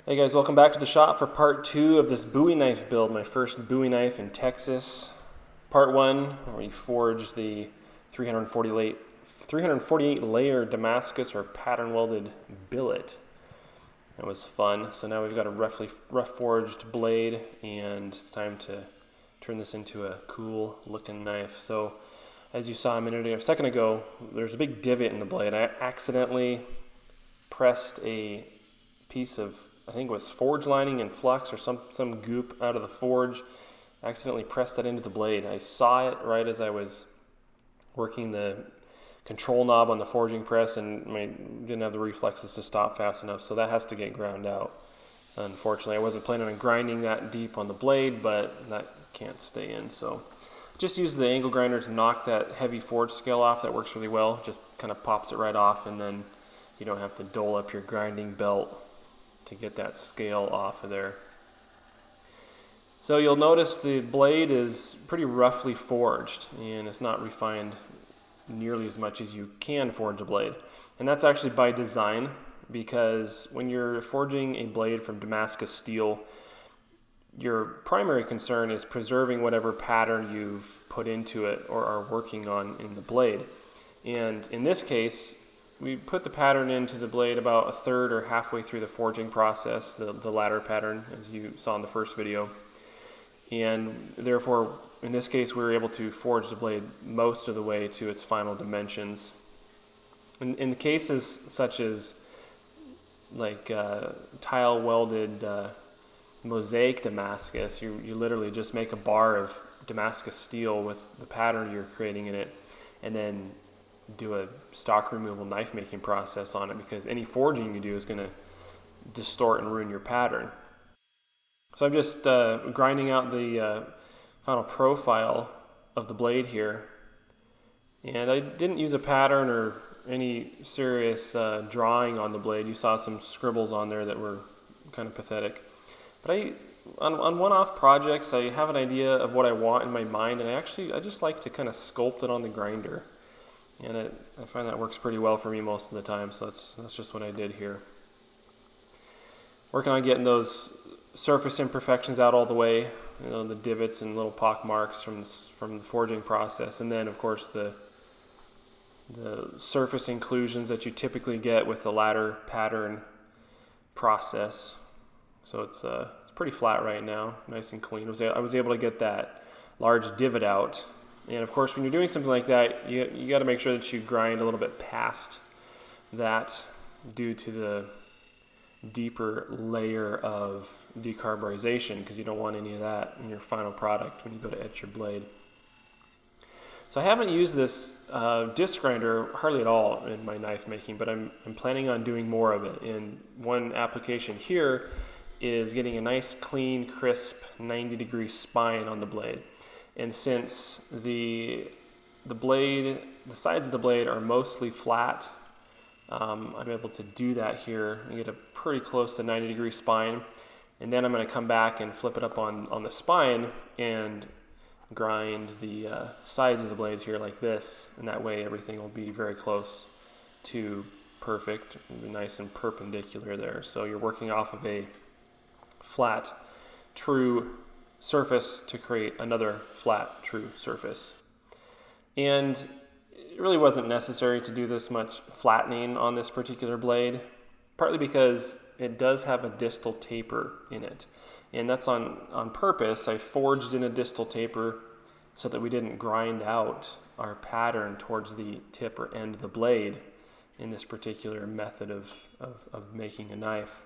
Hey guys, welcome back to the shop for part 2 of this Bowie knife build, my first Bowie knife in Texas. Part 1, we forged the 348 layer Damascus or pattern welded billet. That was fun. So now we've got a rough forged blade, and it's time to turn this into a cool looking knife. So as you saw a second ago, there's a big divot in the blade. I accidentally pressed a piece of, I think it was forge lining and flux or some goop out of the forge. I accidentally pressed that into the blade. I saw it right as I was working the control knob on the forging press, and I didn't have the reflexes to stop fast enough, so that has to get ground out. Unfortunately, I wasn't planning on grinding that deep on the blade, but that can't stay in, so just use the angle grinder to knock that heavy forge scale off. That works really well. Just kind of pops it right off, and then you don't have to dole up your grinding belt to get that scale off of there. So you'll notice the blade is pretty roughly forged, and it's not refined nearly as much as you can forge a blade. And that's actually by design, because when you're forging a blade from Damascus steel, your primary concern is preserving whatever pattern you've put into it or are working on in the blade. And in this case, we put the pattern into the blade about a third or halfway through the forging process, the ladder pattern, as you saw in the first video. And therefore, in this case, we were able to forge the blade most of the way to its final dimensions. In cases such as like tile welded mosaic Damascus, you literally just make a bar of Damascus steel with the pattern you're creating in it, and then do a stock removal knife making process on it, because any forging you do is going to distort and ruin your pattern. So I'm just grinding out the final profile of the blade here, and I didn't use a pattern or any serious drawing on the blade. You saw some scribbles on there that were kind of pathetic, but on one-off projects I have an idea of what I want in my mind, and I just like to kind of sculpt it on the grinder. And I find that works pretty well for me most of the time, so that's just what I did here. Working on getting those surface imperfections out all the way, the divots and little pock marks from the forging process, and then of course the surface inclusions that you typically get with the ladder pattern process. So it's pretty flat right now, nice and clean. I was able to get that large divot out. And of course, when you're doing something like that, you got to make sure that you grind a little bit past that, due to the deeper layer of decarburization, because you don't want any of that in your final product when you go to etch your blade. So I haven't used this disc grinder hardly at all in my knife making, but I'm planning on doing more of it. And one application here is getting a nice, clean, crisp 90-degree spine on the blade. And since the sides of the blade are mostly flat, I'm able to do that here and get a pretty close to 90-degree spine. And then I'm going to come back and flip it up on the spine and grind the sides of the blades here like this. And that way everything will be very close to perfect, nice and perpendicular there. So you're working off of a flat, true surface to create another flat, true surface. And it really wasn't necessary to do this much flattening on this particular blade, partly because it does have a distal taper in it. And that's on purpose. I forged in a distal taper so that we didn't grind out our pattern towards the tip or end of the blade in this particular method of making a knife.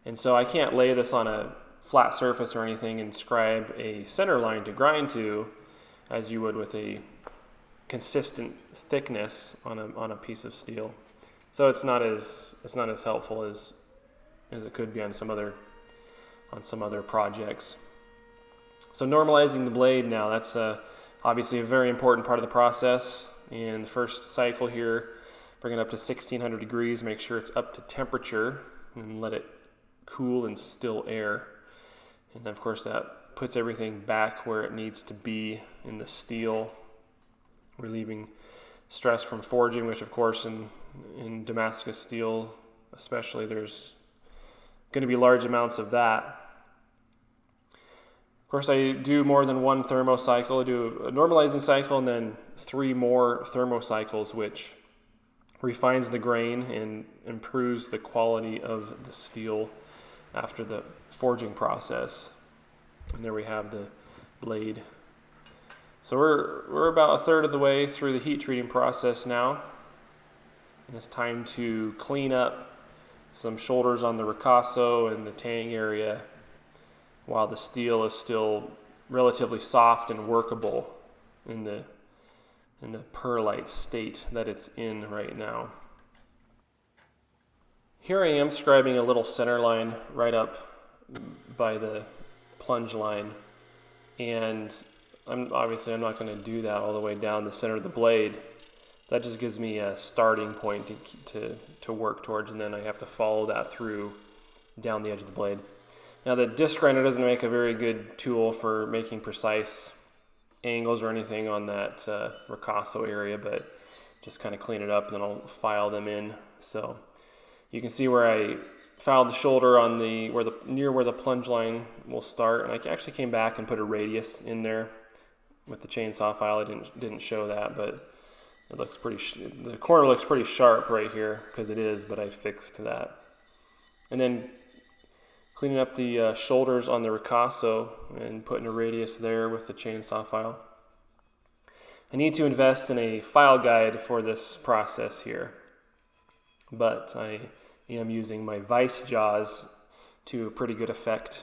And so I can't lay this on a flat surface or anything and scribe a center line to grind to, as you would with a consistent thickness on a piece of steel. So it's not as helpful as it could be on some other projects. So normalizing the blade now, that's obviously a very important part of the process. In the first cycle here, bring it up to 1600 degrees, make sure it's up to temperature, and let it cool and still air. And of course that puts everything back where it needs to be in the steel, relieving stress from forging, which of course in Damascus steel especially, there's going to be large amounts of that. Of course, I do more than one thermocycle. I do a normalizing cycle and then 3 more thermocycles, which refines the grain and improves the quality of the steel after the forging process. And there we have the blade. So we're about a third of the way through the heat treating process now. And it's time to clean up some shoulders on the ricasso and the tang area while the steel is still relatively soft and workable in the pearlite state that it's in right now. Here I am scribing a little center line right up by the plunge line, and I'm not going to do that all the way down the center of the blade. That just gives me a starting point to work towards, and then I have to follow that through down the edge of the blade. Now the disc grinder doesn't make a very good tool for making precise angles or anything on that ricasso area, but just kind of clean it up and then I'll file them in. So you can see where I filed the shoulder on near where the plunge line will start, and I actually came back and put a radius in there with the chainsaw file. I didn't show that, but it looks the corner looks pretty sharp right here because it is, but I fixed that. And then cleaning up the shoulders on the ricasso and putting a radius there with the chainsaw file. I need to invest in a file guide for this process here, but I am using my vice jaws to a pretty good effect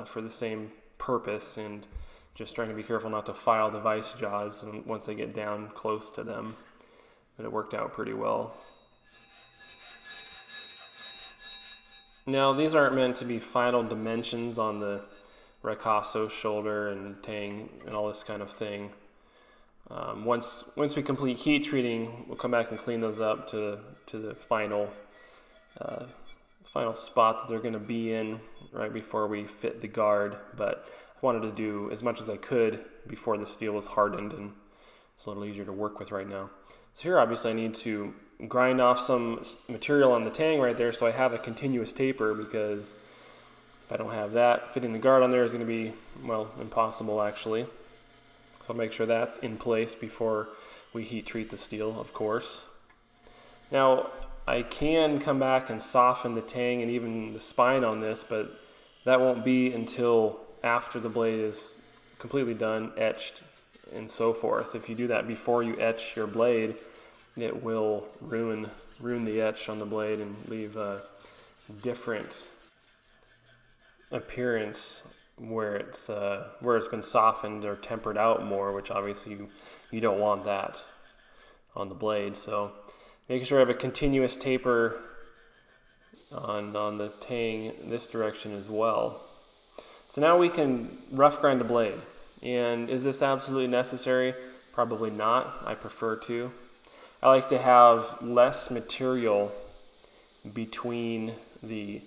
for the same purpose, and just trying to be careful not to file the vice jaws once I get down close to them, but it worked out pretty well. Now, these aren't meant to be final dimensions on the ricasso shoulder and tang and all this kind of thing. Once we complete heat treating, we'll come back and clean those up to the final spot that they're going to be in right before we fit the guard. But I wanted to do as much as I could before the steel was hardened, and it's a little easier to work with right now. So here, obviously, I need to grind off some material on the tang right there so I have a continuous taper, because if I don't have that, fitting the guard on there is going to be, well, impossible actually. So I'll make sure that's in place before we heat treat the steel, of course. Now, I can come back and soften the tang and even the spine on this, but that won't be until after the blade is completely done, etched, and so forth. If you do that before you etch your blade, it will ruin the etch on the blade and leave a different appearance where it's been softened or tempered out more, which obviously you don't want that on the blade. So making sure I have a continuous taper on the tang in this direction as well. So now we can rough grind the blade. And is this absolutely necessary? Probably not. I prefer to. I like to have less material between the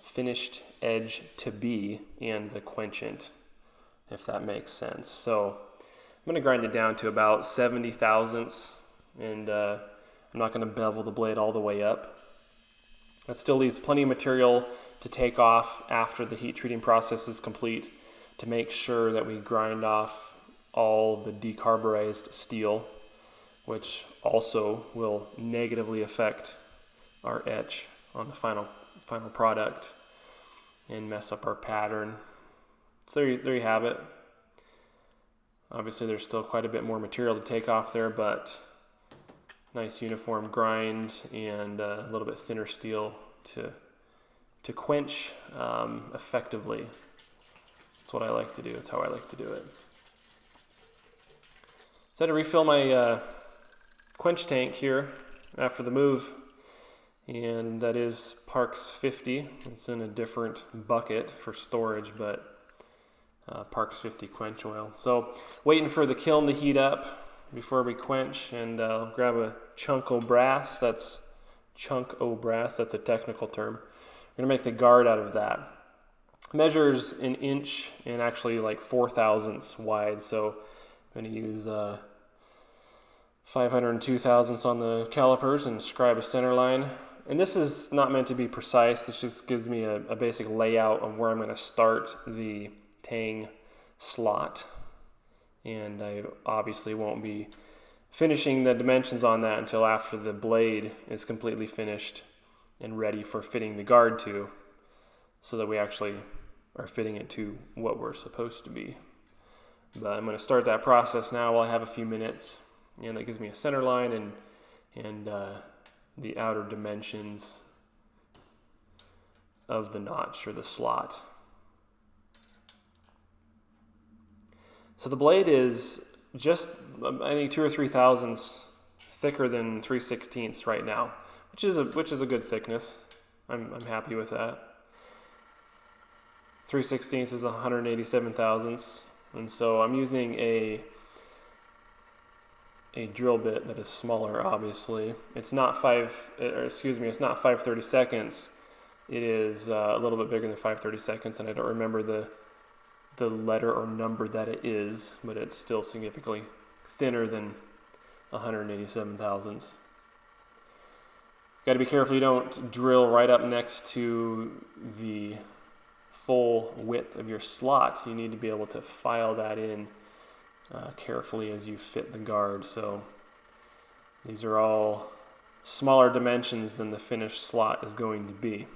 finished edge to be and the quenchant, if that makes sense. So I'm going to grind it down to about 70 thousandths, and I'm not going to bevel the blade all the way up. That still leaves plenty of material to take off after the heat treating process is complete, to make sure that we grind off all the decarburized steel, which also will negatively affect our etch on the final product and mess up our pattern. So there you have it. Obviously there's still quite a bit more material to take off there, but nice uniform grind and a little bit thinner steel to quench effectively. That's what I like to do. It's how I like to do it. So I had to refill my quench tank here after the move, and that is Parks 50. It's in a different bucket for storage, but Parks 50 quench oil. So waiting for the kiln to heat up before we quench, and grab a chunk o' brass. That's a technical term. We're gonna make the guard out of that. Measures an inch and actually like 4 thousandths wide, so I'm going to use 502 thousandths on the calipers and scribe a center line And this is not meant to be precise. This just gives me a basic layout of where I'm going to start the tang slot. And I obviously won't be finishing the dimensions on that until after the blade is completely finished and ready for fitting the guard to, so that we actually are fitting it to what we're supposed to be. But I'm going to start that process now while I have a few minutes, and that gives me a center line and the outer dimensions of the notch or the slot. So the blade is just, I think, 2 or 3 thousandths thicker than 3/16 right now, which is a good thickness. I'm happy with that. 3/16 is 187 thousandths, and so I'm using a drill bit that is smaller. Obviously, it's not it's not 5/32. It is a little bit bigger than 5/32, and I don't remember the letter or number that it is, but it's still significantly thinner than 187 thousandths. Got to be careful you don't drill right up next to the full width of your slot. You need to be able to file that in carefully as you fit the guard. So these are all smaller dimensions than the finished slot is going to be.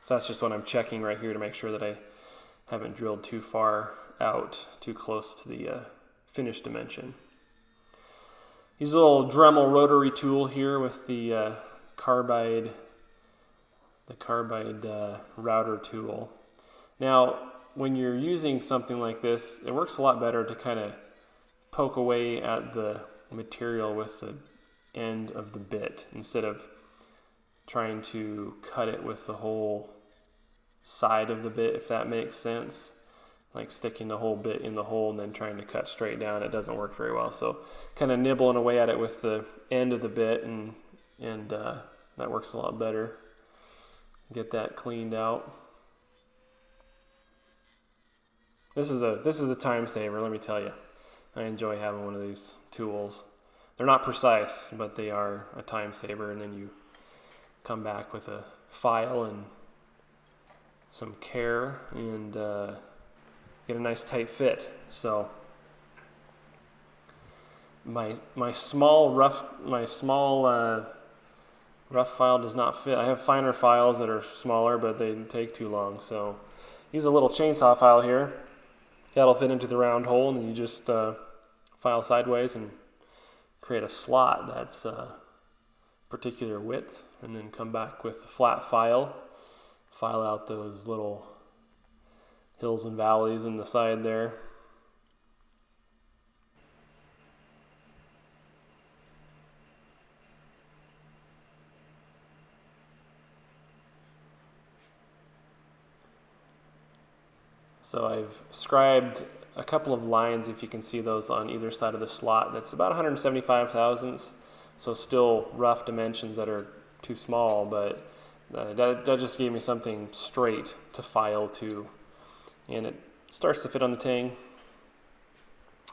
So that's just what I'm checking right here to make sure that I haven't drilled too far out, too close to the finished dimension. Use a little Dremel rotary tool here with the carbide router tool. Now, when you're using something like this, it works a lot better to kind of poke away at the material with the end of the bit instead of trying to cut it with the whole side of the bit, if that makes sense. Like sticking the whole bit in the hole and then trying to cut straight down, it doesn't work very well. So kind of nibbling away at it with the end of the bit, and that works a lot better. Get that cleaned out. This is a time saver, let me tell you. I enjoy having one of these tools. They're not precise, but they are a time saver, and then you come back with a file and some care and get a nice tight fit. So my small rough file does not fit. I have finer files that are smaller, but they take too long. So use a little chainsaw file here. That'll fit into the round hole, and you just file sideways and create a slot that's particular width, and then come back with a flat file out those little hills and valleys in the side there. So I've scribed a couple of lines, if you can see those, on either side of the slot. That's about 175 thousandths, so still rough dimensions that are too small, but that just gave me something straight to file to, and it starts to fit on the tang.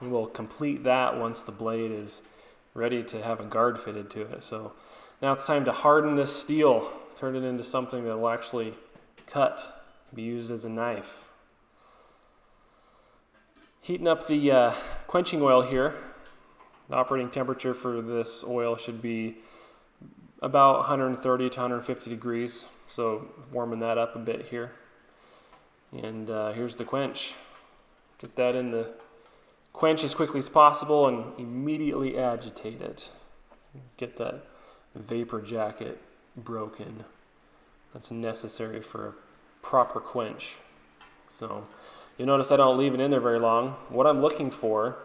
And we'll complete that once the blade is ready to have a guard fitted to it. So now it's time to harden this steel, turn it into something that will actually cut, be used as a knife. Heating up the quenching oil here. The operating temperature for this oil should be about 130 to 150 degrees, so warming that up a bit here. And here's the quench. Get that in the quench as quickly as possible and immediately agitate it. Get that vapor jacket broken. That's necessary for a proper quench. So you'll notice I don't leave it in there very long. What I'm looking for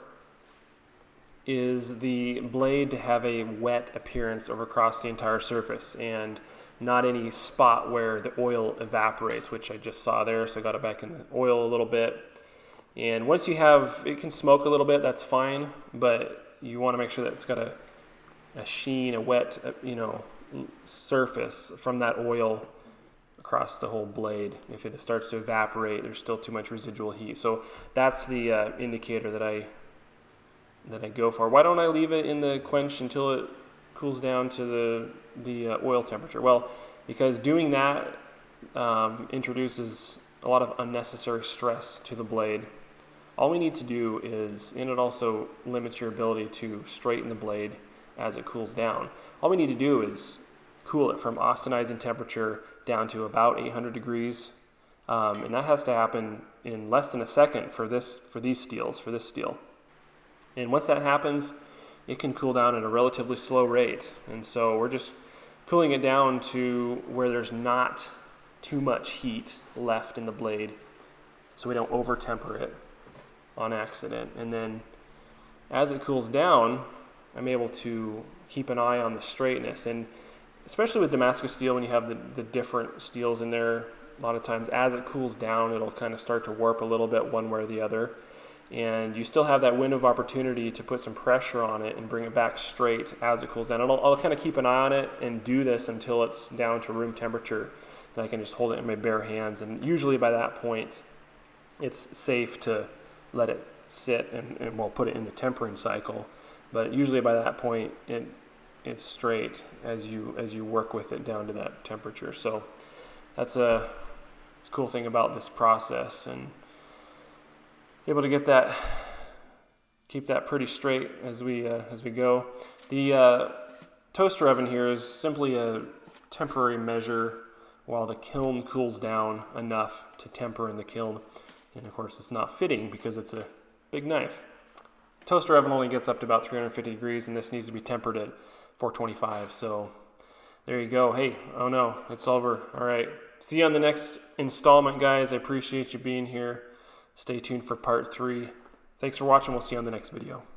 is the blade to have a wet appearance over across the entire surface and not any spot where the oil evaporates, which I just saw there. So I got it back in the oil a little bit. And once you have, it can smoke a little bit, that's fine, but you want to make sure that it's got a sheen, a wet, surface from that oil across the whole blade. If it starts to evaporate, there's still too much residual heat. So that's the indicator that I I go for. Why don't I leave it in the quench until it cools down to the oil temperature? Well, because doing that introduces a lot of unnecessary stress to the blade. All we need to do is, and it also limits your ability to straighten the blade as it cools down. All we need to do is cool it from austenizing temperature down to about 800 degrees. And that has to happen in less than a second for this steel. And once that happens, it can cool down at a relatively slow rate. And so we're just cooling it down to where there's not too much heat left in the blade, so we don't over temper it on accident. And then as it cools down, I'm able to keep an eye on the straightness. And especially with Damascus steel, when you have the different steels in there, a lot of times as it cools down, it'll kind of start to warp a little bit one way or the other. And you still have that window of opportunity to put some pressure on it and bring it back straight as it cools down. And I'll kind of keep an eye on it and do this until it's down to room temperature. And I can just hold it in my bare hands. And usually by that point, it's safe to let it sit and we'll put it in the tempering cycle. But usually by that point, it's straight as you work with it down to that temperature. So that's a cool thing about this process, and able to keep that pretty straight as we go. The toaster oven here is simply a temporary measure while the kiln cools down enough to temper in the kiln. And of course it's not fitting because it's a big knife. Toaster oven only gets up to about 350 degrees, and this needs to be tempered at 425. So there you go. Hey, oh no, it's over. All right. See you on the next installment, guys. I appreciate you being here. Stay tuned for part 3. Thanks for watching. We'll see you on the next video.